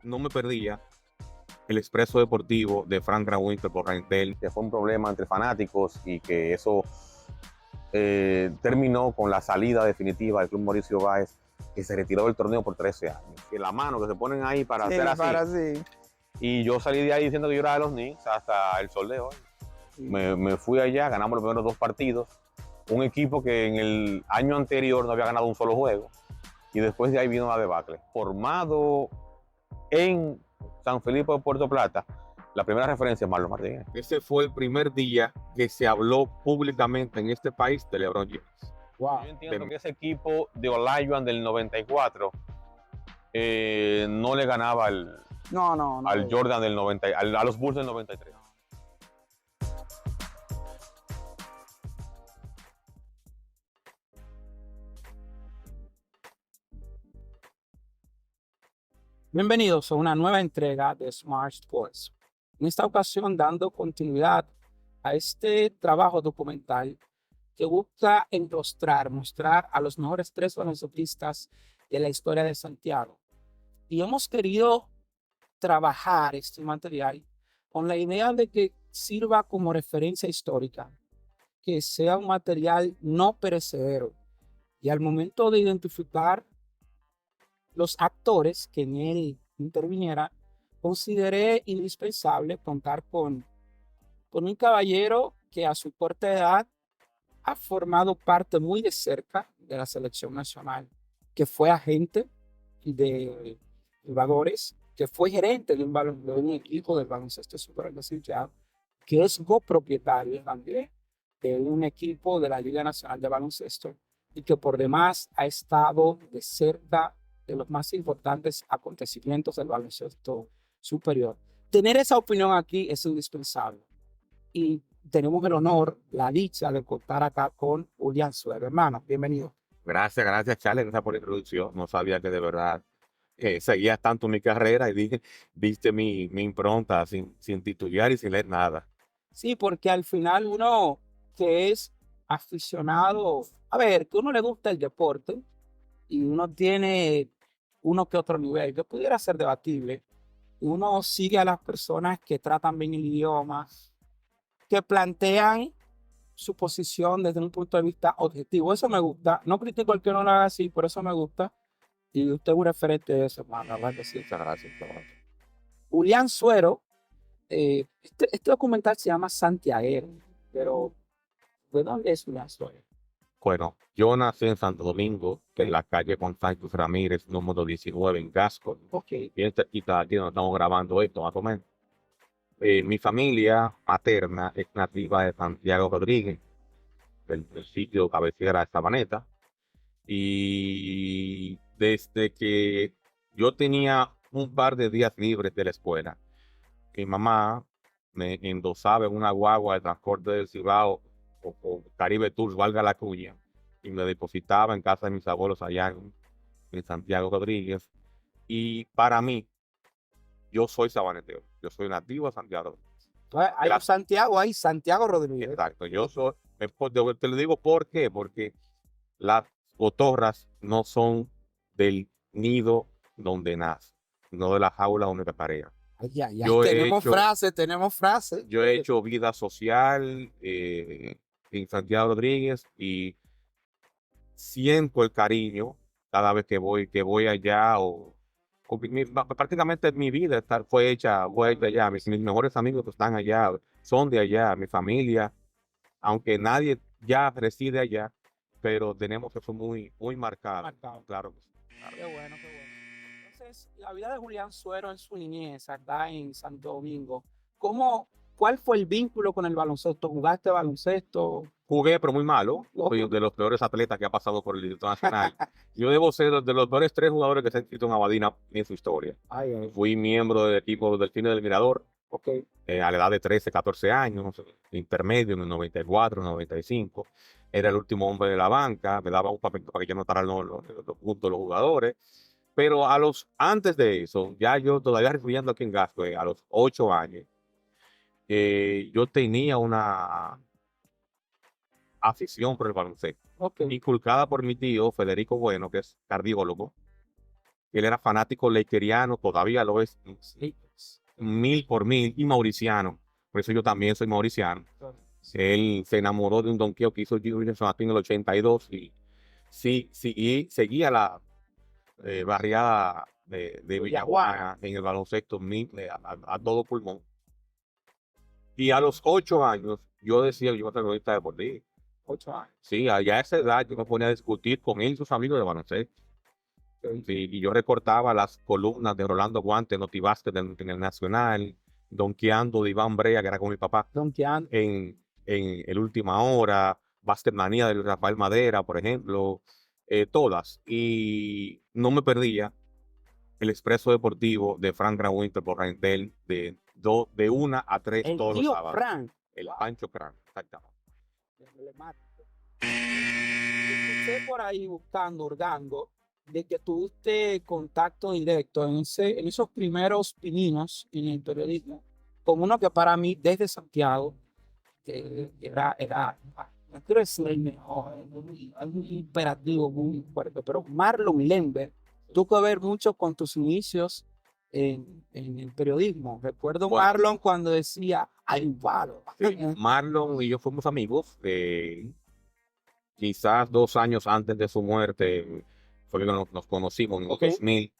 no me perdía el Expreso Deportivo de Frank Grawinkel por Raintel, que fue un problema entre fanáticos y que eso terminó con la salida definitiva del Club Mauricio Báez, que se retiró del torneo por 13 años. Y la mano que se ponen ahí para Sí, hacer así. para sí. Y yo salí de ahí diciendo que yo era de los Knicks hasta el sol de hoy. Me fui allá, ganamos los primeros 2 partidos. Un equipo que en el año anterior no había ganado un solo juego. Y después de ahí vino la debacle. Formado en San Felipe de Puerto Plata, la primera referencia es Marlon Martínez. Ese fue el primer día que se habló públicamente en este país de LeBron James. Wow. Yo entiendo que ese equipo de Olajuwon del 94 no le ganaba al Jordan del 90, a los Bulls del 93. Bienvenidos a una nueva entrega de Smart Sports. En esta ocasión, dando continuidad a este trabajo documental que busca mostrar a los mejores 3 baloncetistas de la historia de Santiago. Y hemos querido trabajar este material con la idea de que sirva como referencia histórica, que sea un material no perecedero. Y al momento de identificar los actores que en él intervinieran, consideré indispensable contar con un caballero que a su corta edad ha formado parte muy de cerca de la selección nacional, que fue agente de jugadores, que fue gerente de un equipo del baloncesto superior de Santiago, que es copropietario también de un equipo de la Liga Nacional de Baloncesto y que por demás ha estado de cerca de los más importantes acontecimientos del baloncesto superior. Tener esa opinión aquí es indispensable y tenemos el honor, la dicha de contar acá con Julián Suero. Hermano, bienvenido. Gracias, Charles, gracias por la introducción. No sabía que de verdad seguías tanto mi carrera y viste mi impronta sin titubear y sin leer nada. Sí, porque al final uno que es aficionado, a ver, que uno le gusta el deporte y uno tiene uno que otro nivel, que pudiera ser debatible. Uno sigue a las personas que tratan bien el idioma, que plantean su posición desde un punto de vista objetivo. Eso me gusta. No critico al que no lo haga así, por eso me gusta. Y usted es un referente de eso, hermano. La verdad que sí. Muchas gracias. Julián Suero, este documental se llama Santiaguero, pero ¿de dónde es Julián Suero? Bueno, yo nací en Santo Domingo, que es la calle Juan Sánchez Ramírez, número 19 en Gasco. Ok. Bien cerquita aquí donde estamos grabando esto, más o menos. Mi familia materna es nativa de Santiago Rodríguez, del sitio cabecera de Sabaneta. Y desde que yo tenía un par de días libres de la escuela, mi mamá me endosaba en una guagua de transporte del Cibao o Caribe Tours, valga la cuña, y me depositaba en casa de mis abuelos allá en Santiago Rodríguez. Y para mí, yo soy sabanetero, yo soy nativo de Santiago Rodríguez. Hay un Santiago ahí, Santiago Rodríguez. Exacto, yo soy, te lo digo ¿por qué? Porque las cotorras no son del nido donde nace, no de la jaula donde te parea. Ay, ay, ay. Yo he Tenemos hecho, frases, tenemos frases. yo he hecho vida social en Santiago Rodríguez y siento el cariño cada vez que voy allá prácticamente mi vida fue hecha allá. Mis mejores amigos que están allá son de allá, mi familia, aunque nadie ya reside allá, pero tenemos eso muy marcado. Marcado. Claro que sí. Claro. Qué bueno, qué bueno. Entonces, la vida de Julián Suero en su niñez, acá en Santo Domingo, ¿cuál fue el vínculo con el baloncesto? ¿Jugaste baloncesto? Jugué, pero muy malo. Soy de los peores atletas que ha pasado por el Distrito Nacional. Yo debo ser de los peores 3 jugadores que se han inscrito en Abadina en su historia. Ay, ay. Fui miembro del equipo del Cine del Mirador Ok. a la edad de 13, 14 años, intermedio en el 94, 95. Era el último hombre de la banca, me daba un papel para que yo notara los puntos de los jugadores. Pero antes de eso, ya yo todavía estudiando aquí en Gasco, a los 8 años, yo tenía una afición por el baloncesto, Ok. inculcada por mi tío Federico Bueno, que es cardiólogo, Él era fanático lakeriano, todavía lo es, Lakers. 1000 por 1000, y mauriciano. Por eso yo también soy mauriciano. Él se enamoró de un donqueo que hizo Jim Williamson aquí en el 82 y sí, sí, y seguía la barriada de Villajuana en el baloncesto a todo pulmón. Y a los 8 años, yo decía que yo iba a ser periodista deportivo. 8 años. Sí, allá a esa edad yo me ponía a discutir con él y sus amigos de baloncesto. Sí, y yo recortaba las columnas de Rolando Guante, Notibásquet en el Nacional, donkeando de Iván Brea, que era con mi papá, Donkeando. en el Última Hora, Básquet Manía de Rafael Madera, por ejemplo, todas. Y no me perdía el Expreso Deportivo de Frank Grawinter por Raintel de 1 a 3 El todos los tío sábados. Frank. El Pancho Frank, exactamente. Emblemático. Escuché por ahí buscando, hurgando, de que tuviste contacto directo en esos primeros pininos en el periodismo, con uno que para mí, desde Santiago, que no quiero decir el mejor, algo imperativo, muy fuerte, pero Marlon Lember tuvo que ver mucho con tus inicios en el periodismo. Recuerdo Bueno. Marlon cuando decía, hay un palo. Sí, Marlon y yo fuimos amigos. Quizás 2 años antes de su muerte fue que nos conocimos en el 2000,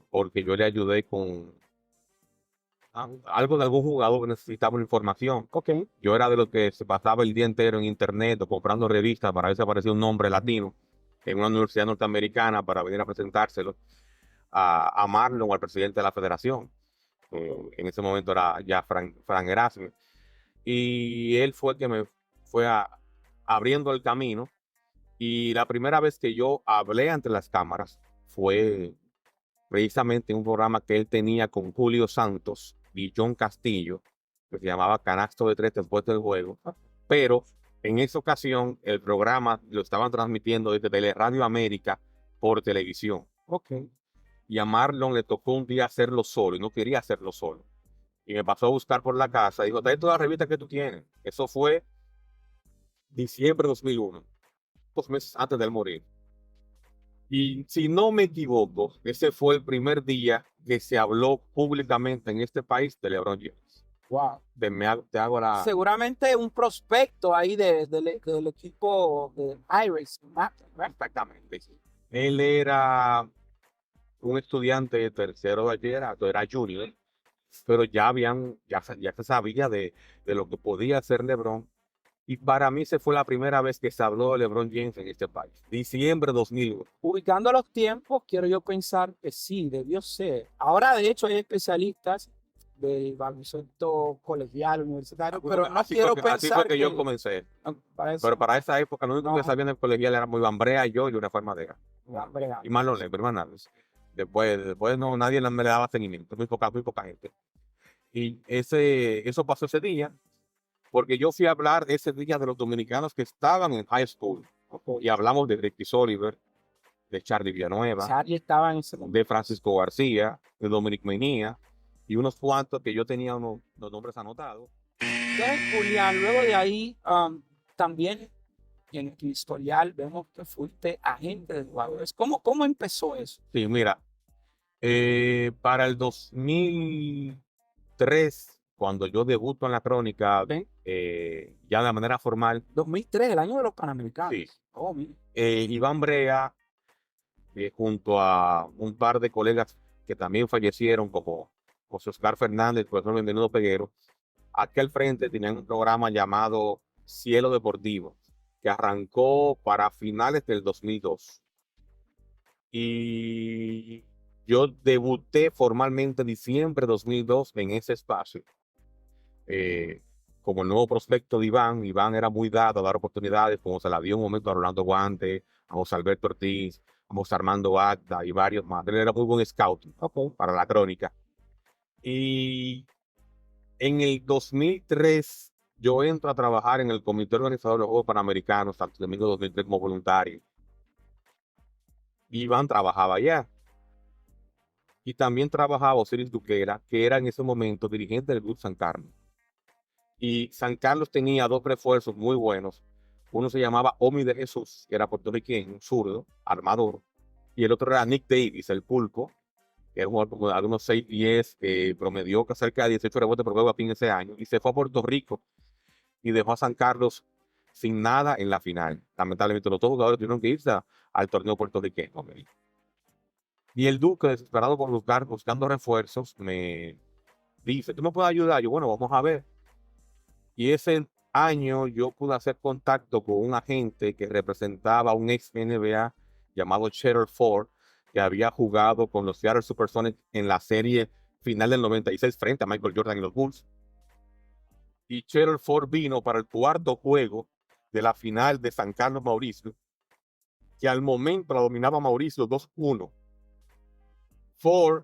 porque yo le ayudé con algo de algún jugador que necesitaba información. Yo era de los que se pasaba el día entero en internet o comprando revistas para ver si aparecía un nombre latino en una universidad norteamericana para venir a presentárselo a Marlon o al presidente de la federación. En ese momento era ya Frank Erasmus. Y él fue el que me fue abriendo el camino. Y la primera vez que yo hablé ante las cámaras fue precisamente en un programa que él tenía con Julio Santos y John Castillo, que se llamaba Canasto de Tres después del juego. Pero en esa ocasión el programa lo estaban transmitiendo desde Teleradio América por televisión. Y a Marlon le tocó un día hacerlo solo y no quería hacerlo solo. Y me pasó a buscar por la casa y dijo, trae todas las revistas que tú tienes. Eso fue diciembre de 2001, 2 meses antes de él morir. Y si no me equivoco, ese fue el primer día que se habló públicamente en este país de LeBron James. Wow. Te hago la... Seguramente un prospecto ahí del equipo de Pirates. Exactamente. Él era un estudiante de tercero de bachillerato, era junior, pero ya se sabía de lo que podía hacer LeBron. Y para mí se fue la primera vez que se habló de LeBron James en este país. Diciembre de 2001. Ubicando los tiempos, quiero yo pensar que sí, debió ser. Ahora, de hecho, hay especialistas de baloncesto colegial, universitario, pero no quiero pensar así fue que yo comencé. Pero para esa época, lo único que sabían del colegial era muy Bambrea, yo y una Madera. Y más los Lember, más nada. Después no, nadie me le daba seguimiento, muy poca gente. Y eso pasó ese día, porque yo fui a hablar ese día de los dominicanos que estaban en high school. Y hablamos de Ricky Oliver, de Charlie Villanueva, Charlie estaba en ese momento, de Francisco García, de Dominic Mejía, y unos cuantos que yo tenía los nombres anotados. Entonces, Julián, luego de ahí, también en tu historial vemos que fuiste agente de jugadores. ¿Cómo empezó eso? Sí, mira, para el 2003, cuando yo debuto en la crónica, ya de manera formal. 2003, el año de los Panamericanos. Sí. Mira. Iván Brea, junto a un par de colegas que también fallecieron, como José Oscar Fernández, profesor Benvenuto Peguero, aquí al frente tenían un programa llamado Cielo Deportivo, que arrancó para finales del 2002. Y yo debuté formalmente en diciembre de 2002 en ese espacio, como el nuevo prospecto de Iván. Iván era muy dado a dar oportunidades, como se la dio un momento a Rolando Guante, a José Alberto Ortiz, a José Armando Agda y varios más. Él era muy buen scout para la crónica. Y en el 2003 yo entro a trabajar en el comité organizador de los Juegos Panamericanos, Santo Domingo 2003, como voluntario. Iván trabajaba allá. Y también trabajaba Osiris Duquera, que era en ese momento dirigente del Club San Carlos. Y San Carlos tenía 2 refuerzos muy buenos. Uno se llamaba Omi de Jesús, que era puertorriqueño, zurdo, armador. y el otro era Nick Davis, el pulpo, que era un jugador como de algunos 6'10", promedió cerca de 18 rebotes por juego a fin ese año, y se fue a Puerto Rico y dejó a San Carlos sin nada en la final. Lamentablemente los dos jugadores tuvieron que irse al torneo puertorriqueño. ¿Okay? Y el Duque, desesperado por buscando refuerzos, me dice, ¿tú me puedes ayudar? Yo, bueno, vamos a ver. Y ese año yo pude hacer contacto con un agente que representaba a un ex NBA llamado Cheryl Ford, que había jugado con los Seattle Supersonics en la serie final del 96 frente a Michael Jordan y los Bulls. Y Cheryl Ford vino para el cuarto juego de la final de San Carlos Mauricio, que al momento la dominaba Mauricio 2-1. Ford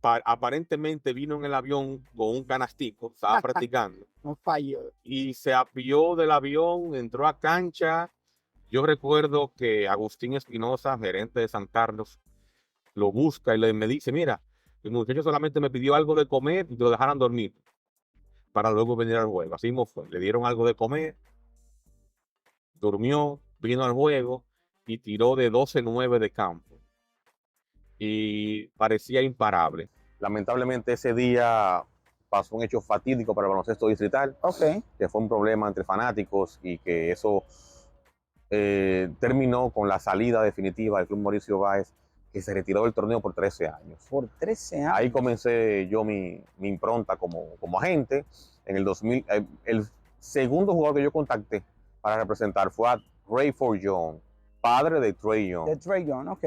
aparentemente vino en el avión con un canastico, estaba practicando. No falló. Y se apió del avión, entró a cancha. Yo recuerdo que Agustín Espinosa, gerente de San Carlos, lo busca y me dice, mira, el muchacho solamente me pidió algo de comer y lo dejaran dormir para luego venir al juego. Así mismo fue. Le dieron algo de comer, durmió, vino al juego y tiró de 12-9 de campo. Y parecía imparable. Lamentablemente ese día pasó un hecho fatídico para el baloncesto distrital, que fue un problema entre fanáticos y que eso terminó con la salida definitiva del Club Mauricio Báez, que se retiró del torneo por 13 años. Por 13 años. Ahí comencé yo mi impronta como agente. En el 2000, el segundo jugador que yo contacté para representar fue a Rayford Young, padre de Trae Young. De Trae Young, ok.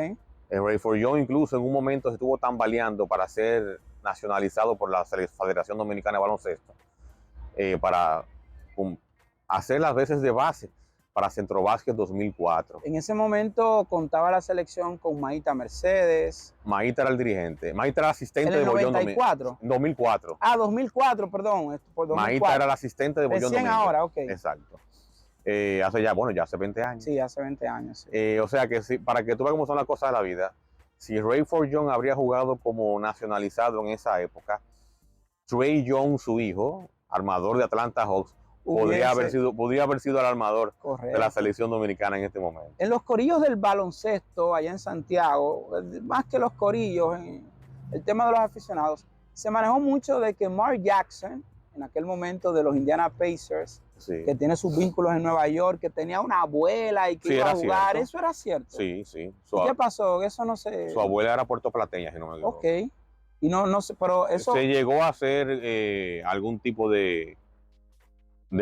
Rayford Young incluso en un momento se estuvo tambaleando para ser nacionalizado por la Federación Dominicana de Baloncesto, para hacer las veces de base para Centrobásquet 2004. En ese momento contaba la selección con Maíta Mercedes. Maíta era el dirigente. Maíta era asistente ¿En el de Bollón 94? 2004. Ah, 2004, perdón. Por 2004. Maíta era el asistente de Bollón Recién ahora, ok. Exacto. Ya hace 20 años. Sí, hace 20 años. Sí. O sea que sí, para que tú veas cómo son las cosas de la vida, si Rayford Young habría jugado como nacionalizado en esa época, Trae Young, su hijo, armador de Atlanta Hawks, podría haber sido el armador de la selección dominicana en este momento. En los corillos del baloncesto, allá en Santiago, más que los corillos, en el tema de los aficionados, se manejó mucho de que Mark Jackson, en aquel momento de los Indiana Pacers, sí, que tiene sus vínculos en Nueva York, que tenía una abuela y que sí, iba a jugar, cierto. ¿Eso era cierto? Sí, sí. ¿Y qué pasó? Eso no sé. Su abuela era puertoplateña, si no me equivoco. Ok. Y no sé, pero eso... Se llegó a hacer algún tipo de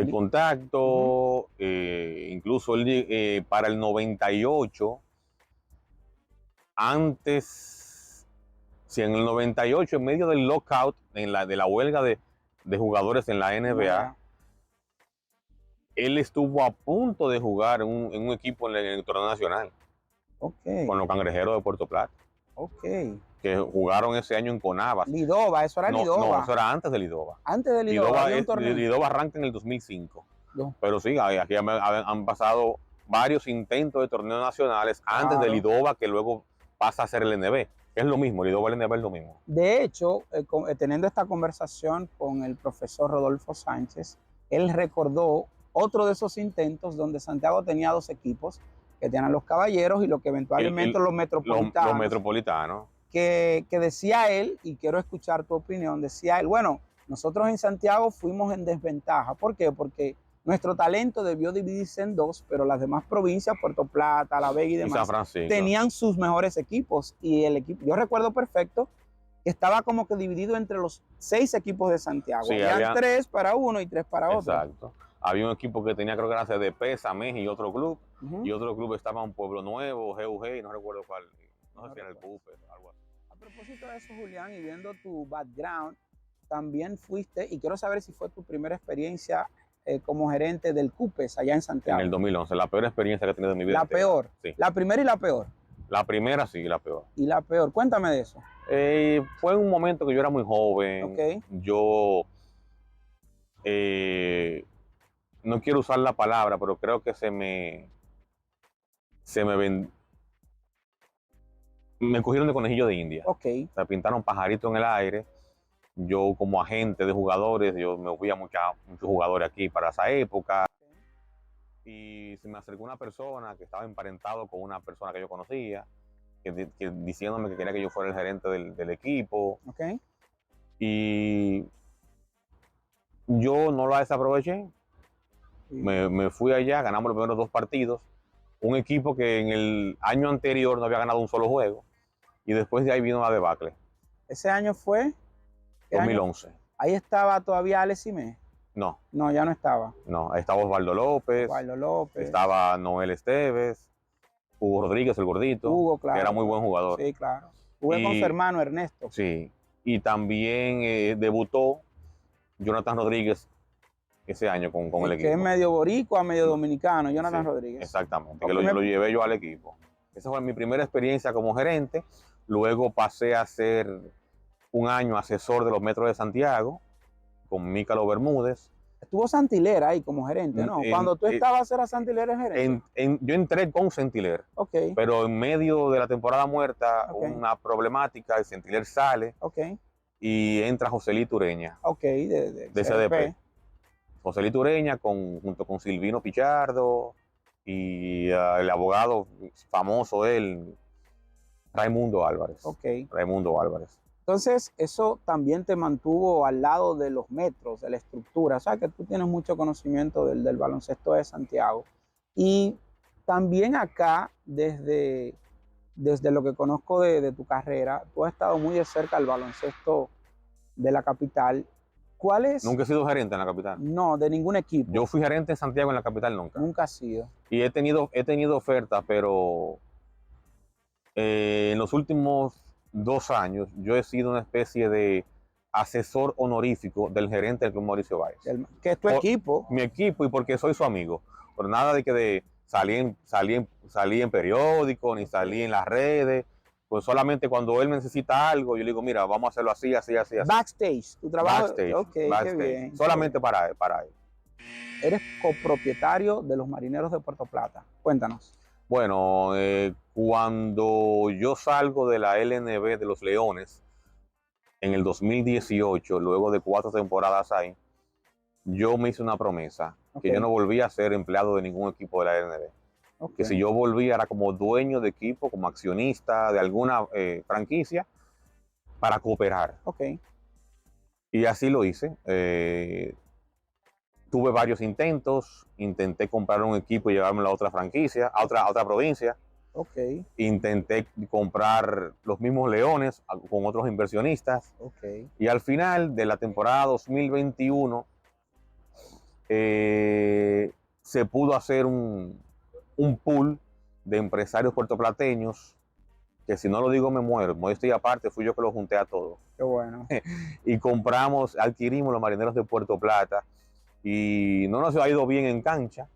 contacto, incluso él, para el 98, en el 98, en medio del lockout, de la huelga de jugadores en la NBA, él estuvo a punto de jugar en un equipo en el torneo nacional, con los Cangrejeros de Puerto Plata, que jugaron ese año en Conavas. Lidova, eso era Lidova. No, eso era antes de Lidova. Antes de Lidova. Lidova arranca en el 2005. No. Pero sí, aquí han pasado varios intentos de torneos nacionales antes de Lidova, que luego pasa a ser el NB. Es lo mismo, Lidova y el NB es lo mismo. De hecho, teniendo esta conversación con el profesor Rodolfo Sánchez, él recordó otro de esos intentos donde Santiago tenía dos equipos, que tenían los Caballeros y lo que eventualmente los Metropolitanos. Los Metropolitanos. Que decía él, y quiero escuchar tu opinión, decía él, bueno, nosotros en Santiago fuimos en desventaja. ¿Por qué? Porque nuestro talento debió dividirse en dos, pero las demás provincias, Puerto Plata, La Vega y demás, tenían sus mejores equipos. Y el equipo, yo recuerdo perfecto, que estaba como que dividido entre los 6 equipos de Santiago. Sí, había 3 para uno y 3 para otro. Exacto. Había un equipo que tenía, creo que era CDP, Samej y otro club. Y otro club estaba en Pueblo Nuevo, GUG, y no recuerdo cuál. No sé si era el CUPE, algo así. A propósito de eso, Julián, y viendo tu background, también fuiste, y quiero saber si fue tu primera experiencia como gerente del CUPES allá en Santiago. En el 2011, la peor experiencia que he tenido en mi vida. La peor. Sí. La primera y la peor. La primera sí, la peor. Y la peor, cuéntame de eso. Fue un momento que yo era muy joven. Yo no quiero usar la palabra, pero creo que me cogieron de conejillo de India. Se pintaron pajaritos en el aire. Yo como agente de jugadores, yo me fui a muchos jugadores aquí para esa época. y se me acercó una persona que estaba emparentado con una persona que yo conocía, diciéndome que quería que yo fuera el gerente del equipo. Ok. Y yo no la desaproveché. Me fui allá, ganamos los primeros 2 partidos. Un equipo que en el año anterior no había ganado un solo juego. Y después de ahí vino la debacle. ¿Ese año fue? ¿Qué año? 2011. Ahí estaba todavía Alex Simé. No, No, ya no estaba. no. Ahí estaba Osvaldo López, Osvaldo López. estaba Noel Esteves, Hugo Rodríguez, el gordito, Hugo, claro, que era muy buen jugador. Sí, claro. Jugué con su hermano Ernesto. Sí. Y también debutó Jonathan Rodríguez ese año con el equipo. Que es medio boricua, medio dominicano, Jonathan Sí, Rodríguez. exactamente, que lo llevé yo al equipo. Esa fue mi primera experiencia como gerente. Luego pasé a ser un año asesor de los Metros de Santiago con Mícalo Bermúdez. Estuvo Santiler ahí como gerente, ¿no? Cuando tú estabas, ¿era Santiler el gerente? Yo entré con Santiler, pero en medio de la temporada muerta, una problemática, el Santiler sale y entra Joselito Ureña, de CDP. Joselito Ureña junto con Silvino Pichardo y el abogado famoso él, Raimundo Álvarez. Raimundo Álvarez. Entonces, eso también te mantuvo al lado de los metros, de la estructura. O sea, que tú tienes mucho conocimiento del baloncesto de Santiago. Y también acá, desde lo que conozco de tu carrera, tú has estado muy de cerca al baloncesto de la capital. ¿Cuál es? Nunca he sido gerente en la capital. No, de ningún equipo. Yo fui gerente en Santiago, en la capital nunca. Nunca has sido. Y he tenido ofertas, pero en los últimos 2 años yo he sido una especie de asesor honorífico del gerente del Club Mauricio Báez. ¿Qué es tu equipo? Mi equipo, y porque soy su amigo. Por nada de que salí en periódico, ni salí en las redes. Pues solamente cuando él necesita algo, yo le digo, mira, vamos a hacerlo así, así, así. Backstage, tu trabajo. Backstage, Qué bien. Solamente para él. Eres copropietario de los Marineros de Puerto Plata. Cuéntanos. Bueno, cuando yo salgo de la LNB de los Leones en el 2018, luego de 4 temporadas ahí, yo me hice una promesa que yo no volvía a ser empleado de ningún equipo de la LNB. Que si yo volvía era como dueño de equipo, como accionista de alguna franquicia, para cooperar. Y así lo hice. Tuve varios intentos, intenté comprar un equipo y llevármelo a otra franquicia, a otra provincia. Intenté comprar los mismos Leones con otros inversionistas. Y al final de la temporada 2021 se pudo hacer un pool de empresarios puertoplateños, que si no lo digo me muero. Modestia aparte, fui yo que lo junté a todos. Qué bueno. Y adquirimos los Marineros de Puerto Plata. Y no nos ha ido bien en cancha,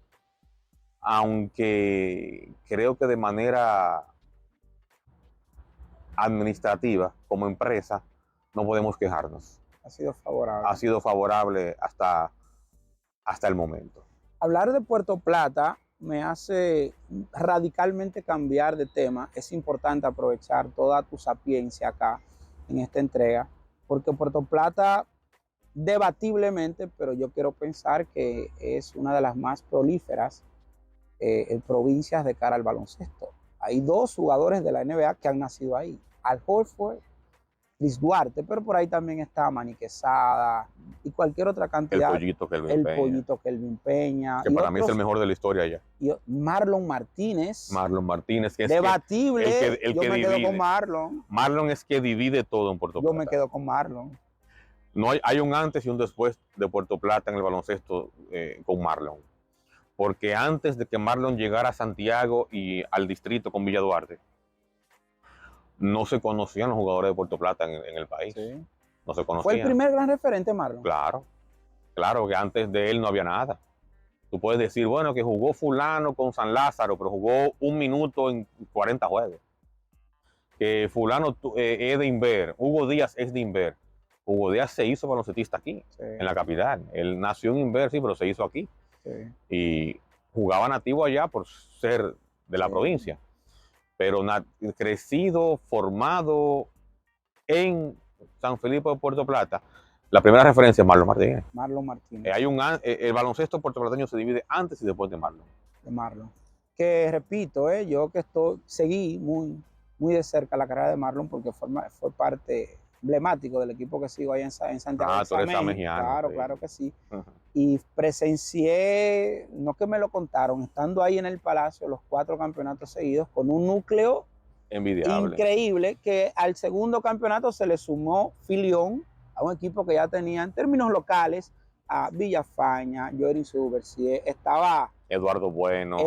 aunque creo que de manera administrativa, como empresa, no podemos quejarnos. Ha sido favorable. Ha sido favorable hasta el momento. Hablar de Puerto Plata me hace radicalmente cambiar de tema. Es importante aprovechar toda tu sapiencia acá en esta entrega, porque Puerto Plata, debatiblemente, pero yo quiero pensar que es una de las más prolíferas provincias de cara al baloncesto. Hay 2 jugadores de la NBA que han nacido ahí, Al Horford, Chris Duarte, pero por ahí también está Manny Quesada y cualquier otra cantidad. El Pollito Kelvin Peña. Que para mí es el mejor de la historia ya. Y Marlon Martínez. Que es debatible. Yo me quedo con Marlon. Marlon es que divide todo en Puerto Plata. Yo me quedo con Marlon. No hay un antes y un después de Puerto Plata en el baloncesto con Marlon. Porque antes de que Marlon llegara a Santiago y al distrito con Villa Duarte, no se conocían los jugadores de Puerto Plata en el país. No se conocían. ¿Fue el primer gran referente, Marlon? Claro que antes de él no había nada. Tú puedes decir, bueno, que jugó fulano con San Lázaro, pero jugó 1 minuto en 40 juegos. Que fulano es de Inver, Hugo Díaz es de Inver. Hugo Díaz se hizo baloncestista aquí, en la capital. Él nació en Inver, sí, pero se hizo aquí. Y jugaba nativo allá por ser de la provincia. Pero crecido, formado en San Felipe de Puerto Plata, La primera referencia es Marlon Martínez. Marlon Martínez. El baloncesto puertorriqueño se divide antes y después de Marlon. De Marlon. Que repito, yo que seguí muy de cerca la carrera de Marlon porque fue parte emblemático del equipo que sigo ahí en Santiago. Tú eres samejiano. Claro, sí. claro que sí. Y presencié, no que me lo contaron, estando ahí en el Palacio, los 4 campeonatos seguidos con un núcleo Envidiable. increíble, que al segundo campeonato se le sumó Filión, a un equipo que ya tenía en términos locales a Villafaña, Jorin Subercier, estaba Eduardo Bueno,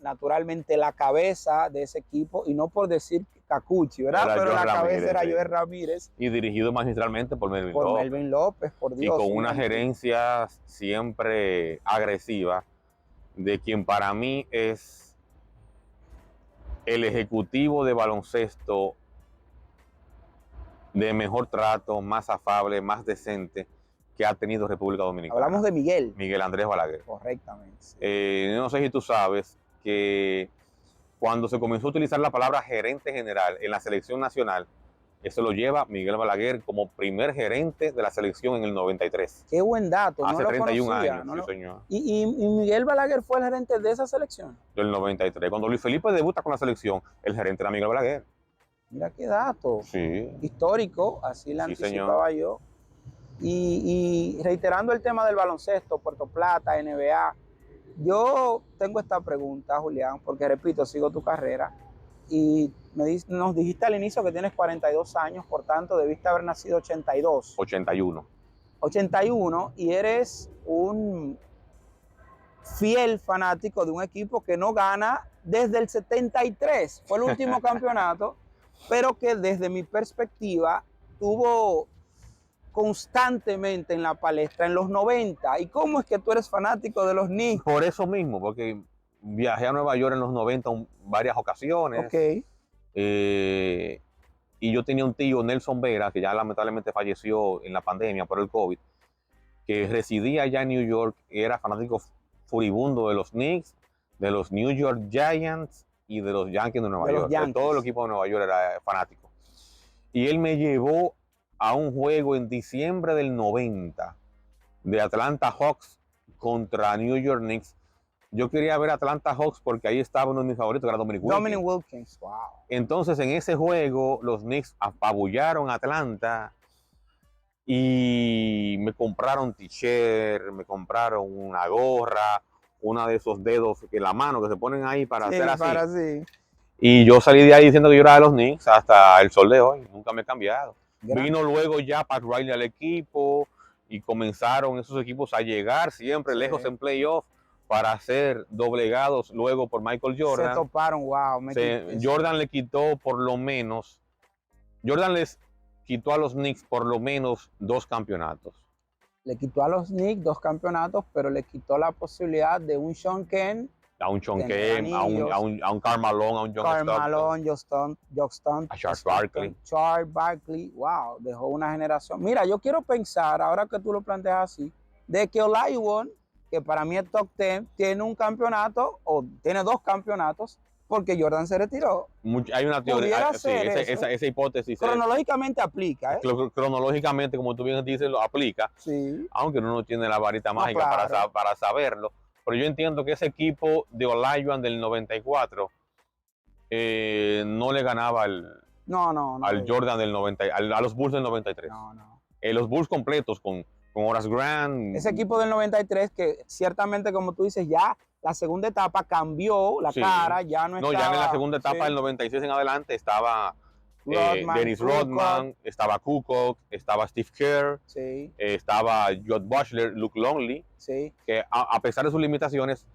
naturalmente la cabeza de ese equipo, y no por decir Cacuchi, ¿verdad? Era pero Joel la Ramírez, cabeza era sí. Joel Ramírez. Y dirigido magistralmente por Melvin López, por Dios. Y con una gerencia siempre agresiva, de quien para mí es el ejecutivo de baloncesto de mejor trato, más afable, más decente que ha tenido República Dominicana. Hablamos de Miguel. Miguel Andrés Balaguer. Correctamente. Sí. No sé si tú sabes que cuando se comenzó a utilizar la palabra gerente general en la selección nacional, eso lo lleva Miguel Balaguer como primer gerente de la selección en el 93. Qué buen dato. Hace no 31 conocía, años, sí, señor. ¿Y Miguel Balaguer fue el gerente de esa selección? Del 93. Cuando Luis Felipe debuta con la selección, el gerente era Miguel Balaguer. Mira qué dato. Sí. Histórico, así la anticipaba yo. Y reiterando el tema del baloncesto, Puerto Plata, NBA, yo tengo esta pregunta, Julián, porque repito, sigo tu carrera y nos dijiste al inicio que tienes 42 años, por tanto debiste haber nacido 82. 81. 81 y eres un fiel fanático de un equipo que no gana desde el 73, fue el último campeonato, pero que desde mi perspectiva tuvo constantemente en la palestra en los 90. ¿Y cómo es que tú eres fanático de los Knicks? Por eso mismo, porque viajé a Nueva York en los 90 varias ocasiones. Okay. Y yo tenía un tío, Nelson Vera, que ya lamentablemente falleció en la pandemia por el COVID, que residía allá en New York, era fanático furibundo de los Knicks, de los New York Giants y de los Yankees de Nueva York. De todo el equipo de Nueva York era fanático. Y él me llevó a un juego en diciembre del 90 de Atlanta Hawks contra New York Knicks. Yo quería ver Atlanta Hawks porque ahí estaba uno de mis favoritos, que era Dominic Wilkins. Wow. Entonces, en ese juego, los Knicks apabullaron a Atlanta y me compraron t-shirt, me compraron una gorra, una de esos dedos, que la mano que se ponen ahí para hacer así. Y yo salí de ahí diciendo que yo era de los Knicks hasta el sol de hoy, nunca me he cambiado. Vino luego ya Pat Riley al equipo y comenzaron esos equipos a llegar siempre lejos en playoff para ser doblegados luego por Michael Jordan. Se toparon, wow. Jordan le quitó por lo menos, Jordan les quitó a los Knicks por lo menos 2 campeonatos. Le quitó a los Knicks 2 campeonatos, pero le quitó la posibilidad de un Sean Kemp, a un Sean Kemp, a un Karl Malone, a un Jock Stockton, a Charles Barkley. Wow, dejó una generación. Mira, yo quiero pensar, ahora que tú lo planteas así, de que Olajuwon, que para mí es top 10, tiene un campeonato o tiene 2 campeonatos porque Jordan se retiró. Hay una teoría, esa hipótesis. Cronológicamente aplica, ¿eh? Cronológicamente, como tú bien dices, lo aplica, aunque uno no tiene la varita mágica para saberlo. Pero yo entiendo que ese equipo de Olajuwon del 94 no le ganaba al Jordan del 90, a los Bulls del 93. Los Bulls completos con Horace Grant. Ese equipo del 93 que ciertamente, como tú dices, ya la segunda etapa cambió la cara, ya no estaba... No, ya en la segunda etapa del 96 en adelante estaba Dennis Rodman, estaba Kukoc, estaba Steve Kerr, estaba Jod Buechler, Luke Longley, que a pesar de sus limitaciones,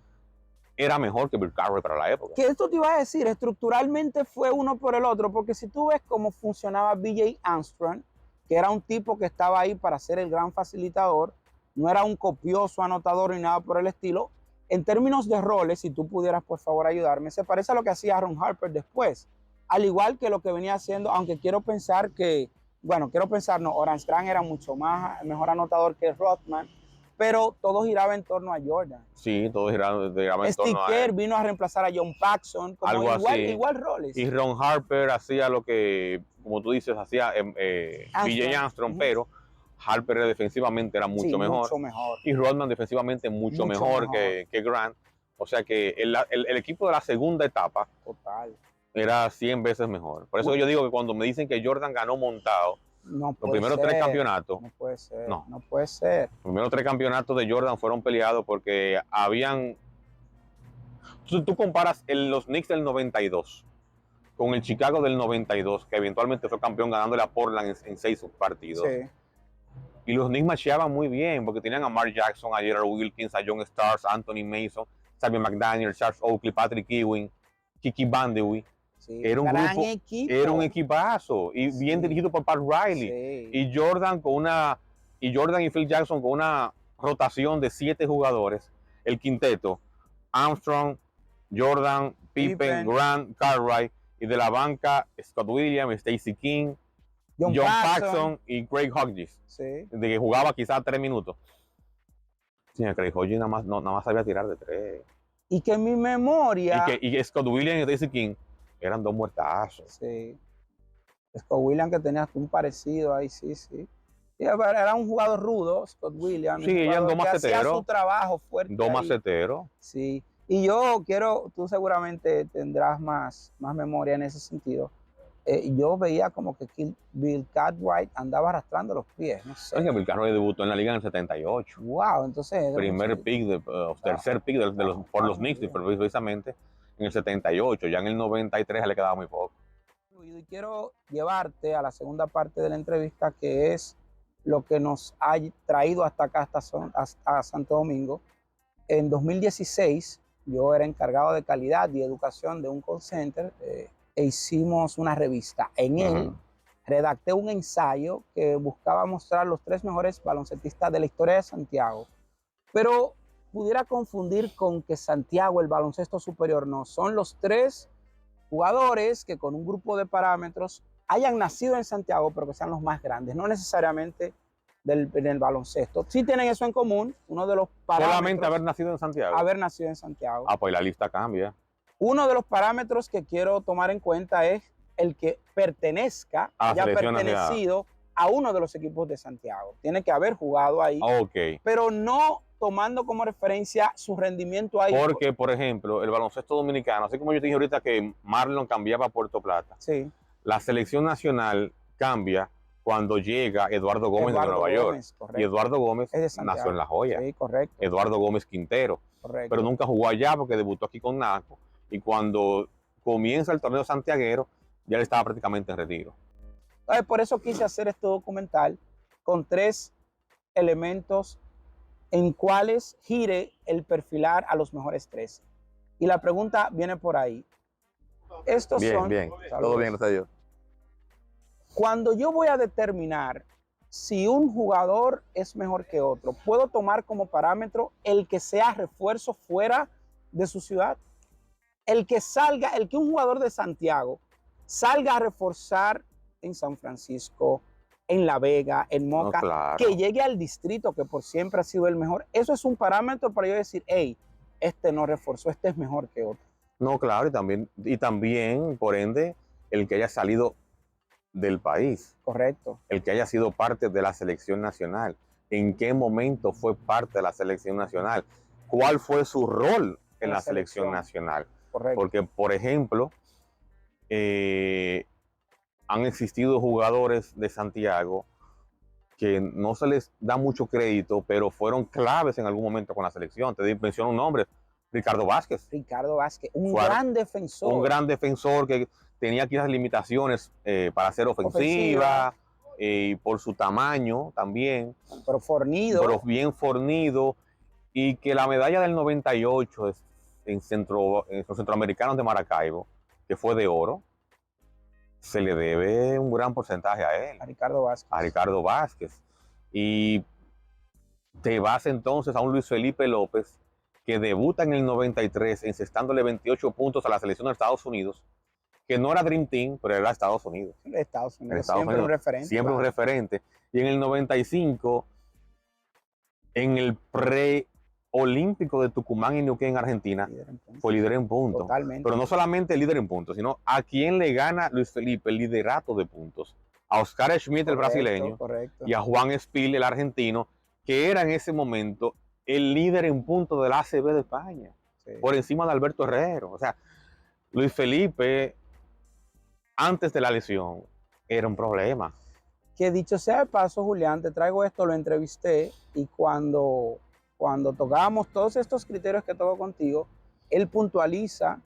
era mejor que Bill Carroll para la época. Que esto te iba a decir, estructuralmente fue uno por el otro, porque si tú ves cómo funcionaba B.J. Armstrong, que era un tipo que estaba ahí para ser el gran facilitador, no era un copioso anotador ni nada por el estilo. En términos de roles, si tú pudieras por favor ayudarme, se parece a lo que hacía Ron Harper después, al igual que lo que venía haciendo, aunque quiero pensar que, Horace Grant era mucho mejor anotador que Rodman, pero todo giraba en torno a Jordan. Sí, todo giraba en torno a Steve Kerr vino a reemplazar a John Paxson, como igual roles. Y Ron Harper hacía lo que, como tú dices, hacía B.J. Armstrong, pero Harper defensivamente era mucho Sí, mejor. mucho mejor. Y Rodman defensivamente mucho mejor. Que Grant. O sea que el equipo de la segunda etapa Total. era 100 veces mejor. Por eso yo digo que cuando me dicen que Jordan ganó montado, No los puede primeros ser. 3 campeonatos, No puede ser. no. No puede ser. Los primeros 3 campeonatos de Jordan fueron peleados porque habían... Tú comparas los Knicks del 92 con el Chicago del 92, que eventualmente fue campeón ganándole a Portland en 6 partidos. Sí. Y los Knicks macheaban muy bien, porque tenían a Mark Jackson, a Gerald Wilkins, a John Starks, Anthony Mason, Xavier McDaniel, Charles Oakley, Patrick Ewing, Kiki Bandewy. Sí, era un gran grupo, equipo. Era un equipazo y Sí. bien dirigido por Pat Riley. Sí. Y Jordan y Phil Jackson con una rotación de 7 jugadores, el quinteto: Armstrong, Jordan, Pippen, Grant, Cartwright, y de la banca Scott Williams, Stacey King, John Paxson y Craig Hodges, sí. de que jugaba quizás 3 minutos. Sí, Craig Hodges nada más sabía tirar de 3. Y que en mi memoria... Y Scott Williams y Stacey King eran 2 muertazos. Sí. Scott Williams, que tenía un parecido ahí, sí. Era un jugador rudo, Scott Williams. Sí, ella en 2 maceteros. Hacía su trabajo fuerte. 2 maceteros. Sí. Y yo quiero, tú seguramente tendrás más memoria en ese sentido. Yo veía como que Bill Cartwright andaba arrastrando los pies, no sé. Es que Bill Cartwright debutó en la liga en el 78. Wow, entonces... Tercer pick por los Knicks, precisamente en el 78. Ya en el 93 le quedaba muy poco. Y quiero llevarte a la segunda parte de la entrevista, que es lo que nos ha traído hasta acá, hasta Santo Domingo. En 2016, yo era encargado de calidad y educación de un call center e hicimos una revista. En él redacté un ensayo que buscaba mostrar los 3 mejores baloncetistas de la historia de Santiago. Pero pudiera confundir con que Santiago, el baloncesto superior, no. Son los 3 jugadores que con un grupo de parámetros hayan nacido en Santiago, pero que sean los más grandes, no necesariamente del baloncesto. Sí tienen eso en común, uno de los parámetros... Solamente haber nacido en Santiago. Haber nacido en Santiago. Ah, pues la lista cambia. Uno de los parámetros que quiero tomar en cuenta es el que haya pertenecido a uno de los equipos de Santiago. Tiene que haber jugado ahí, pero no tomando como referencia su rendimiento ahí. Porque, por ejemplo, el baloncesto dominicano, así como yo te dije ahorita que Marlon cambiaba a Puerto Plata, sí. La selección nacional cambia cuando llega Eduardo Gómez de Nueva York. Correcto. Y Eduardo Gómez nació en La Joya. Sí, correcto. Eduardo Gómez Quintero. Correcto. Pero nunca jugó allá porque debutó aquí con Naco. Y cuando comienza el torneo santiaguero, ya él estaba prácticamente en retiro. Entonces, por eso quise hacer este documental con 3 elementos en cuales gire el perfilar a los mejores 3. Y la pregunta viene por ahí. Estos son... Bien. Todo bien, gracias a Dios. Cuando yo voy a determinar si un jugador es mejor que otro, ¿puedo tomar como parámetro el que sea refuerzo fuera de su ciudad? El que un jugador de Santiago salga a reforzar en San Francisco, en La Vega, en Moca, claro, que llegue al distrito que por siempre ha sido el mejor. Eso es un parámetro para yo decir, hey, este no reforzó, este es mejor que otro. No, claro, y también, por ende, el que haya salido del país. Correcto. El que haya sido parte de la selección nacional. ¿En qué momento fue parte de la selección nacional? ¿Cuál fue su rol en la selección nacional? Correcto. Porque, por ejemplo, han existido jugadores de Santiago que no se les da mucho crédito, pero fueron claves en algún momento con la selección. Te menciono un nombre, Ricardo Vázquez. Ricardo Vázquez, un gran defensor. Un gran defensor que tenía quizás limitaciones para ser ofensiva. Y por su tamaño también. Pero fornido. Pero bien fornido. Y que la medalla del 98 en los centroamericanos de Maracaibo, que fue de oro, se le debe un gran porcentaje a él. A Ricardo Vázquez. A Ricardo Vázquez. Y te vas entonces a un Luis Felipe López, que debuta en el 93 encestándole 28 puntos a la selección de Estados Unidos, que no era Dream Team, pero era Estados Unidos. Estados Unidos, siempre un referente. Siempre un referente. Y en el 95, en el preolímpico de Tucumán y Neuquén, Argentina, fue líder en puntos. Totalmente. Pero no solamente líder en puntos, sino a quien le gana Luis Felipe el liderato de puntos, a Oscar Schmidt, el Correcto, brasileño, correcto. y a Juan Espil, el argentino, que era en ese momento el líder en punto del ACB de España, Sí. por encima de Alberto Herrero. O sea, Luis Felipe, antes de la lesión, era un problema. Que dicho sea de paso, Julián, te traigo esto, lo entrevisté y cuando tocábamos todos estos criterios que toco contigo, él puntualiza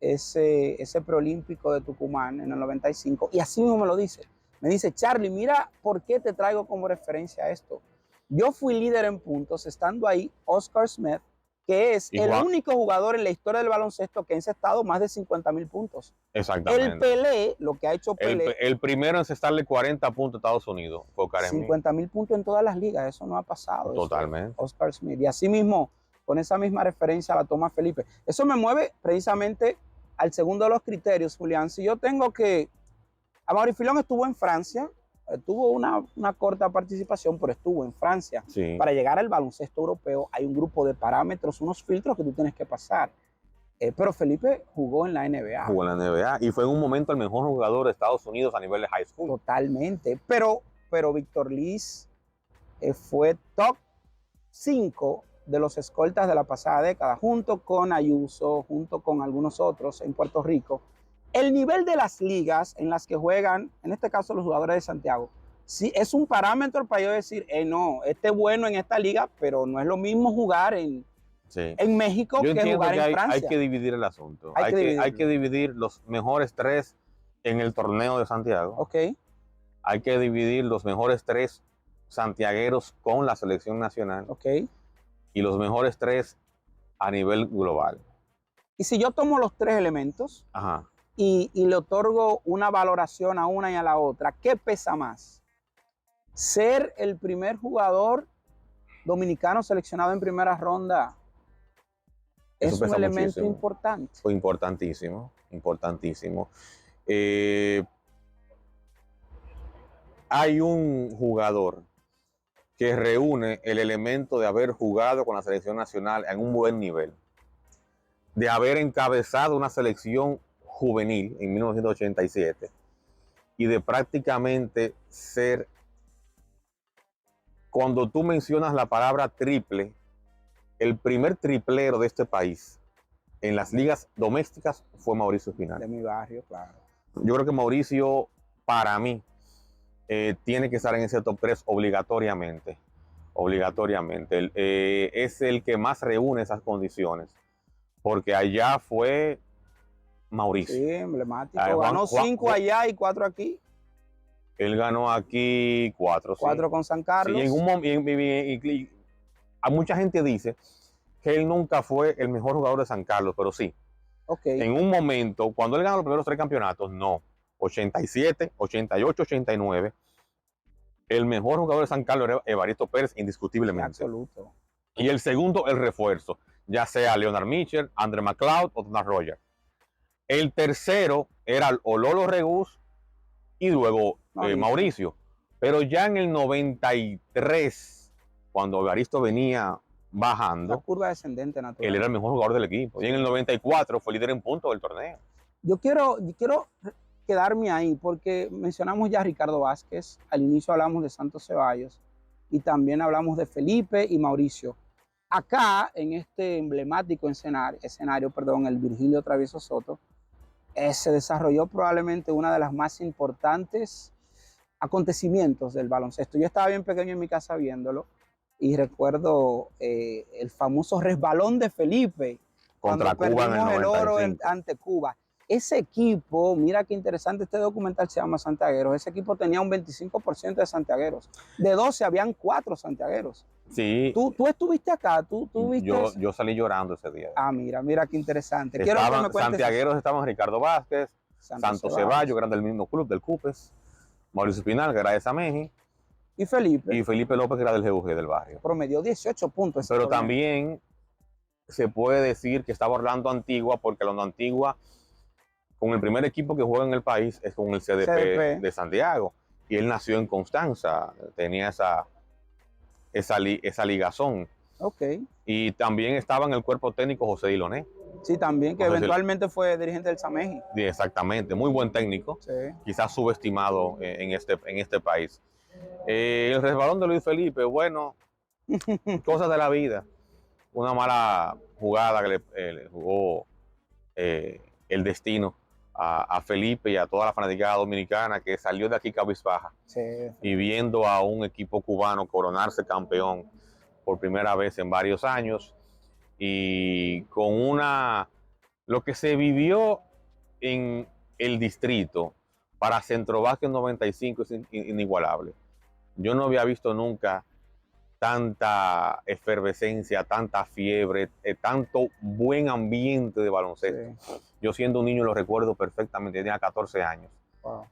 ese preolímpico de Tucumán en el 95 y así mismo me lo dice. Me dice, Charlie, mira por qué te traigo como referencia esto. Yo fui líder en puntos estando ahí Oscar Smith, que es el único jugador en la historia del baloncesto que ha encestado más de 50,000 puntos. Exactamente. El Pelé, lo que ha hecho Pelé. El primero en encestarle 40 puntos a Estados Unidos fue Oscar Smith. 50,000 puntos en todas las ligas, eso no ha pasado. Totalmente. Eso, Oscar Smith. Y así mismo, con esa misma referencia la toma Felipe. Eso me mueve precisamente al segundo de los criterios, Julián. Si yo tengo que... Amaury Filón estuvo en Francia, tuvo una corta participación, pero estuvo en Francia. Sí. Para llegar al baloncesto europeo hay un grupo de parámetros, unos filtros que tú tienes que pasar. Pero Felipe jugó en la NBA. Jugó en la NBA y fue en un momento el mejor jugador de Estados Unidos a nivel de high school. Totalmente. Pero Víctor Liz fue top 5 de los escoltas de la pasada década, junto con Ayuso, junto con algunos otros en Puerto Rico. El nivel de las ligas en las que juegan, en este caso los jugadores de Santiago, sí es un parámetro para yo decir, no, este es bueno en esta liga, pero no es lo mismo jugar en México yo que jugar en Francia. Hay que dividir el asunto. Hay que dividir los mejores 3 en el torneo de Santiago. Okay. Hay que dividir los mejores 3 santiagueros con la selección nacional. Okay. Y los mejores 3 a nivel global. Y si yo tomo los 3 elementos, ajá, y le otorgo una valoración a una y a la otra, ¿qué pesa más? Ser el primer jugador dominicano seleccionado en primera ronda es un elemento muchísimo. Importante. Fue importantísimo, importantísimo. Hay un jugador que reúne el elemento de haber jugado con la selección nacional en un buen nivel, de haber encabezado una selección juvenil en 1987 y de prácticamente ser, cuando tú mencionas la palabra triple, el primer triplero de este país en las ligas domésticas fue Mauricio Espinal. De mi barrio, claro. Yo creo que Mauricio, para mí, tiene que estar en ese top 3 obligatoriamente. Obligatoriamente. Es el que más reúne esas condiciones, porque allá fue Mauricio. Sí, emblemático. Ganó 5 allá y 4 aquí. Él ganó aquí 4. 4 con San Carlos. Sí, en un momento, mucha gente dice que él nunca fue el mejor jugador de San Carlos, pero sí. Okay. En un momento, cuando él ganó los primeros 3 campeonatos, no. 87, 88, 89. El mejor jugador de San Carlos era Evaristo Pérez, indiscutiblemente. Absoluto. Y el segundo, el refuerzo, ya sea Leonard Mitchell, André McLeod o Donald Roger. El tercero era o Lolo Regús y luego Mauricio. Pero ya en el 93, cuando Evaristo venía bajando, la curva descendente natural, él era el mejor jugador del equipo. Y en el 94 fue líder en puntos del torneo. Yo quiero quedarme ahí porque mencionamos ya a Ricardo Vázquez, al inicio hablamos de Santos Ceballos y también hablamos de Felipe y Mauricio. Acá, en este emblemático escenario, el Virgilio Travieso Soto, se desarrolló probablemente una de las más importantes acontecimientos del baloncesto. Yo estaba bien pequeño en mi casa viéndolo y recuerdo el famoso resbalón de Felipe contra Cuba en el 95. El oro ante Cuba. Ese equipo, mira qué interesante, este documental se llama Santiagueros, ese equipo tenía un 25% de santiagueros. De 12 habían 4 santiagueros. Sí. ¿Tú estuviste acá? ¿Tú viste yo salí llorando ese día. Ah, mira qué interesante. Santiagueros estaban Ricardo Vázquez, Santos Ceballos, que eran del mismo club, del CUPES, Mauricio Espinal, que era de Sameji, y Felipe López, que era del GUG del barrio. Promedió 18 puntos. Pero también se puede decir que estaba Orlando Antigua, porque Orlando Antigua, con el primer equipo que juega en el país, es con el CDP de Santiago. Y él nació en Constanza, tenía esa ligazón. Okay. Y también estaba en el cuerpo técnico José Diloné. Sí, también, que No sé eventualmente fue dirigente del Sameji. Sí, exactamente, muy buen técnico, Sí. quizás subestimado en este país. El resbalón de Luis Felipe, bueno, cosas de la vida. Una mala jugada que le jugó el destino a Felipe y a toda la fanaticada dominicana que salió de aquí cabizbaja Sí, y viendo a un equipo cubano coronarse campeón por primera vez en varios años y con lo que se vivió en el distrito para Centro Básquet 95 es inigualable. Yo no había visto nunca tanta efervescencia, tanta fiebre, tanto buen ambiente de baloncesto. sí. Yo siendo un niño lo recuerdo perfectamente, tenía 14 años. Wow.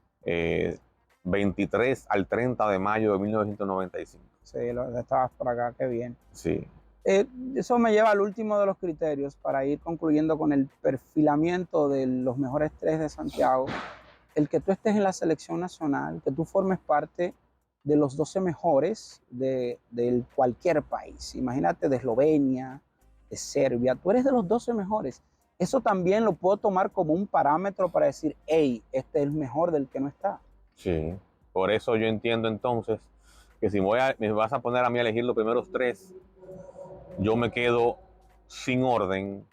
23 al 30 de mayo de 1995. Sí, estabas por acá, qué bien. Sí. Eso me lleva al último de los criterios para ir concluyendo con el perfilamiento de los mejores tres de Santiago. El que tú estés en la selección nacional, que tú formes parte de los 12 mejores de cualquier país. Imagínate de Eslovenia, de Serbia, tú eres de los 12 mejores. Eso también lo puedo tomar como un parámetro para decir, hey, este es el mejor del que no está. Sí, por eso yo entiendo entonces que si me vas a poner a mí a elegir los primeros tres, yo me quedo sin orden,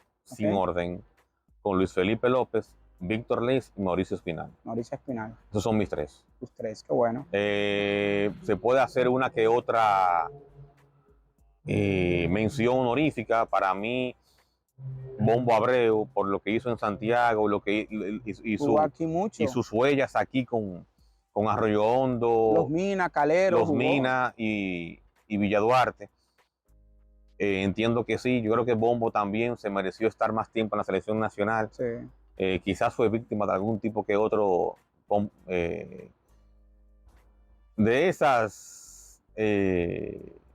con Luis Felipe López, Víctor Leis y Mauricio Espinal. Mauricio Espinal. Esos son mis tres. Tus tres, qué bueno. Se puede hacer una que otra mención honorífica. Para mí, Bombo Abreu, por lo que hizo en Santiago, y sus huellas aquí con Arroyo Hondo, Los Minas, Calero, Los Minas y Villaduarte. Entiendo que sí, yo creo que Bombo también se mereció estar más tiempo en la selección nacional. Sí. Quizás fue víctima de algún tipo que otro de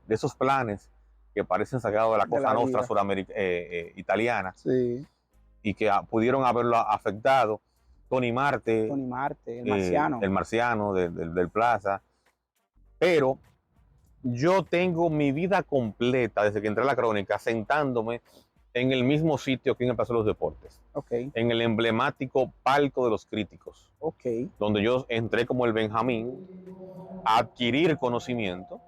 esos planes que parecen sacados de la Cosa Nostra italiana, sí, y que pudieron haberlo afectado. Tony Marte, el marciano del Plaza. Pero yo tengo mi vida completa, desde que entré a la crónica, sentándome en el mismo sitio que en el Plaza de los Deportes. Okay. En el emblemático Palco de los Críticos. Okay. Donde yo entré como el Benjamín a adquirir conocimiento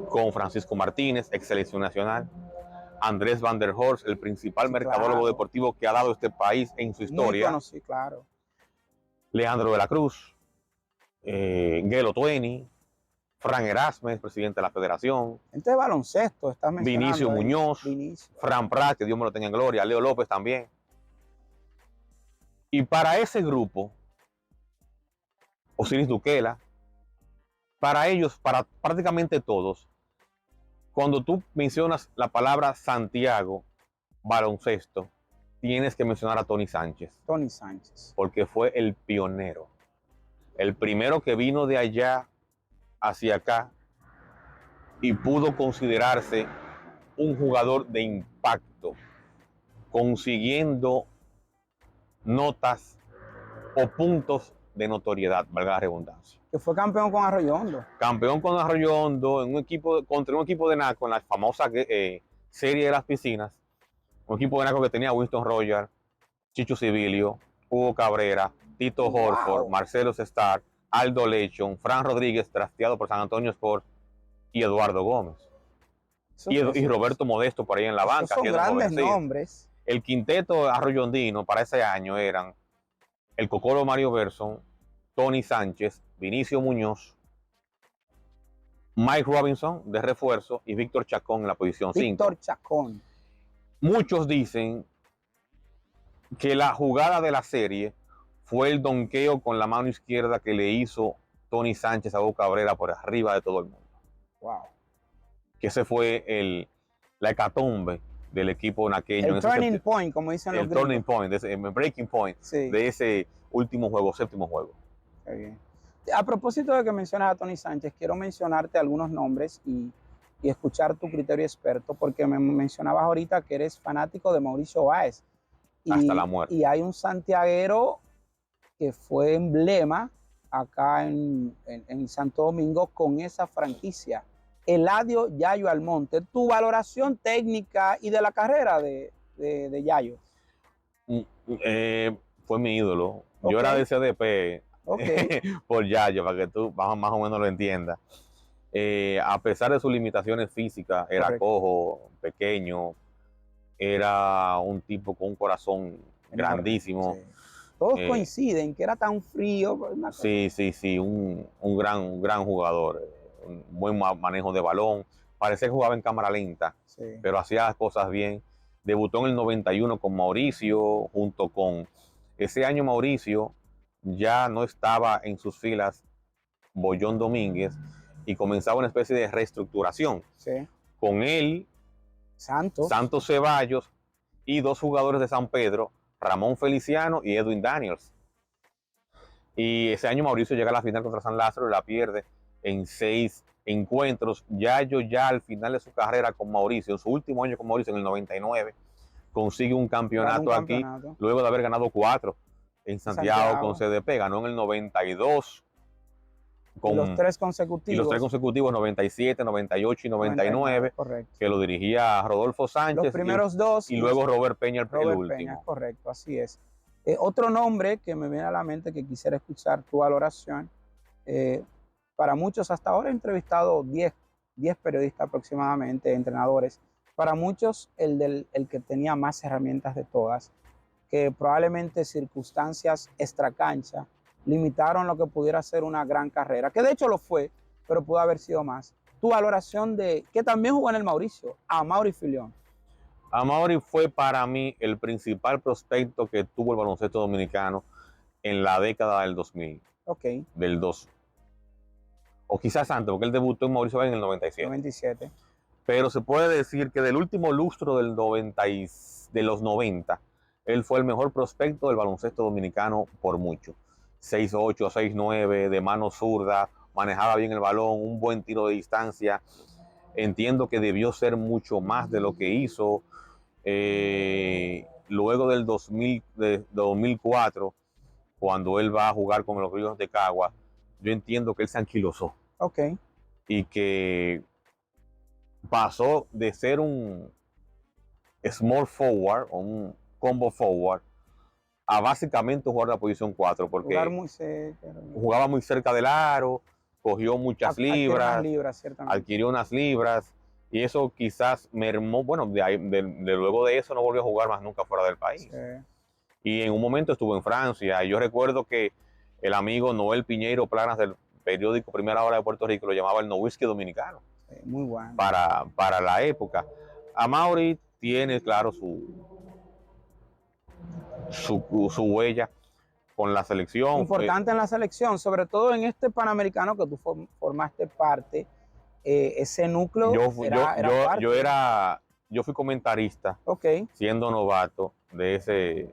con Francisco Martínez, ex selección nacional, Andrés Van der Horst, el principal mercadólogo deportivo que ha dado este país en su historia. Muy conocido, claro. Leandro de la Cruz, Gelo Tueni, Fran Erasmes, presidente de la federación. Este baloncesto, estás mencionando. Vinicio Muñoz, Fran Prat, que Dios me lo tenga en gloria, Leo López también. Y para ese grupo, Osiris Duquela, para ellos, para prácticamente todos, cuando tú mencionas la palabra Santiago, baloncesto, tienes que mencionar a Tony Sánchez. Tony Sánchez. Porque fue el pionero. El primero que vino de allá hacia acá y pudo considerarse un jugador de impacto, consiguiendo notas o puntos de notoriedad, valga la redundancia. Que fue campeón con Arroyo Hondo. Campeón con Arroyo Hondo contra un equipo de Naco en la famosa serie de las piscinas. Un equipo de Naco que tenía Winston Roger, Chicho Civilio, Hugo Cabrera, Tito Horford, Marcelo Sestar, Aldo Lechon, Fran Rodríguez, trasteado por San Antonio Sport, y Eduardo Gómez. Y Roberto Modesto por ahí en la banca. Son grandes nombres. El quinteto arroyondino para ese año eran el Cocoro Mario Berson, Tony Sánchez, Vinicio Muñoz, Mike Robinson de refuerzo y Víctor Chacón en la posición 5. Víctor Chacón. Muchos dicen que la jugada de la serie fue el donqueo con la mano izquierda que le hizo Tony Sánchez a Hugo Cabrera por arriba de todo el mundo. Wow. Que ese fue la hecatombe del equipo naqueño. El turning point, como dicen los gringos. El turning point, el breaking point de ese último juego, séptimo juego. Qué bien. A propósito de que mencionas a Tony Sánchez, quiero mencionarte algunos nombres y escuchar tu criterio experto, porque me mencionabas ahorita que eres fanático de Mauricio Báez. Hasta la muerte. Y hay un santiaguero que fue emblema acá en Santo Domingo con esa franquicia, Eladio Yayo Almonte. Tu valoración técnica y de la carrera de de Yayo? Mm, Fue mi ídolo. Ok. Yo era de CDP Ok. por Yayo, para que tú más o menos lo entiendas. A pesar de sus limitaciones físicas, era Correcto. cojo, pequeño, era un tipo con un corazón Enorme, grandísimo. sí. Todos Eh, coinciden que era tan frío. Una cosa. sí, un gran jugador, un buen manejo de balón. Parecía que jugaba en cámara lenta, Sí. pero hacía las cosas bien. Debutó en el 91 con Mauricio, junto con ese año Mauricio ya no estaba en sus filas Bollón Domínguez y comenzaba una especie de reestructuración. Sí. Con él, Santos Ceballos y dos jugadores de San Pedro, Ramón Feliciano y Edwin Daniels. Y ese año Mauricio llega a la final contra San Lázaro y la pierde en 6 encuentros. Yayo ya al final de su carrera con Mauricio, en su último año con Mauricio, en el 99, consigue un campeonato aquí, luego de haber ganado 4 en Santiago con CDP. Ganó en el 92 y los 3 consecutivos. Y los 3 consecutivos, 97, 98 y 99, correcto. Que lo dirigía Rodolfo Sánchez. Los primeros dos. Y luego Robert Peña, el último. Peña, correcto, así es. Otro nombre que me viene a la mente que quisiera escuchar tu valoración. Para muchos, hasta ahora he entrevistado 10 periodistas aproximadamente, entrenadores. Para muchos, el que tenía más herramientas de todas, que probablemente circunstancias extracancha limitaron lo que pudiera ser una gran carrera, que de hecho lo fue, pero pudo haber sido más. Tu valoración de que también jugó en el Mauricio, Amaury Filión. Amaury fue para mí el principal prospecto que tuvo el baloncesto dominicano en la década del 2000. Ok. Del 2. O quizás antes, porque él debutó en Mauricio en el 97. Pero se puede decir que del último lustro de los 90, él fue el mejor prospecto del baloncesto dominicano por mucho. 6'8", 6'9", de mano zurda, manejaba bien el balón, un buen tiro de distancia. Entiendo que debió ser mucho más de lo que hizo. Luego del 2004, cuando él va a jugar con los Ríos de Cagua, yo entiendo que él se anquilosó. Ok. Y que pasó de ser un small forward o un combo forward a básicamente jugar la posición 4, porque jugaba muy cerca del aro, cogió muchas libras, adquirió unas libras, y eso quizás mermó. Bueno, luego de eso no volvió a jugar más nunca fuera del país. Sí. Y en un momento estuvo en Francia, y yo recuerdo que el amigo Noel Piñeiro Planas del periódico Primera Hora de Puerto Rico lo llamaba el Nowitzki dominicano. Sí, muy bueno. Para la época. Amaury tiene, claro, su huella con la selección. Importante en la selección, sobre todo en este Panamericano que tú formaste parte, ese núcleo yo fui comentarista, siendo novato de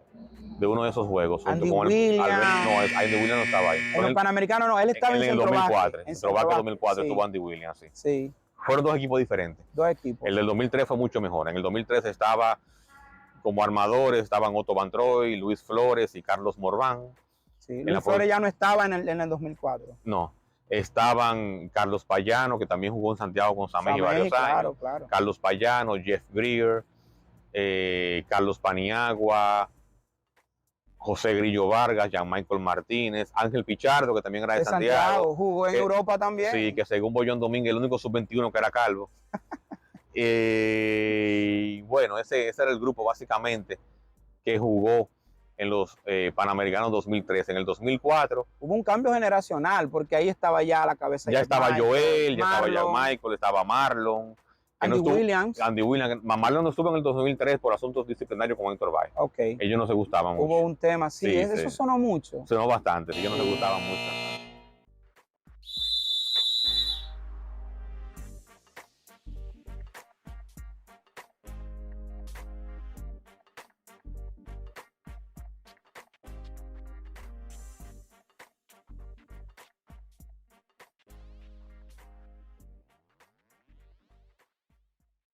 uno de esos juegos. Andy Williams. Andy Williams no estaba ahí. En el Panamericano no, él estaba en el 2004. En Centrovaque 2004 estuvo Andy Williams, sí. Sí. Fueron 2 equipos diferentes. 2 equipos. El del 2003 fue mucho mejor. En el 2003 estaba como armadores, estaban Otto Van Troy, Luis Flores y Carlos Morván. Sí, Luis Flores ya no estaba en el 2004. No, estaban Carlos Payano, que también jugó en Santiago con Samej varios años. Claro. Carlos Payano, Jeff Greer, Carlos Paniagua, José Grillo Vargas, Jean Michael Martínez, Ángel Pichardo, que también era de Santiago. Jugó en Europa también. Sí, que según Bollón Domínguez, el único sub-21 que era calvo. Bueno, ese era el grupo básicamente que jugó en los Panamericanos 2003. En el 2004 hubo un cambio generacional, porque ahí estaba ya a la cabeza. Ya estaba Joel, ya estaba Jean Michael, estaba Marlon. Andy Williams. Marlon no estuvo en el 2003 por asuntos disciplinarios con Héctor Baez. Okay. Ellos no se gustaban mucho. Hubo un tema, sí, eso sonó mucho. Sonó bastante, ellos no se gustaban mucho.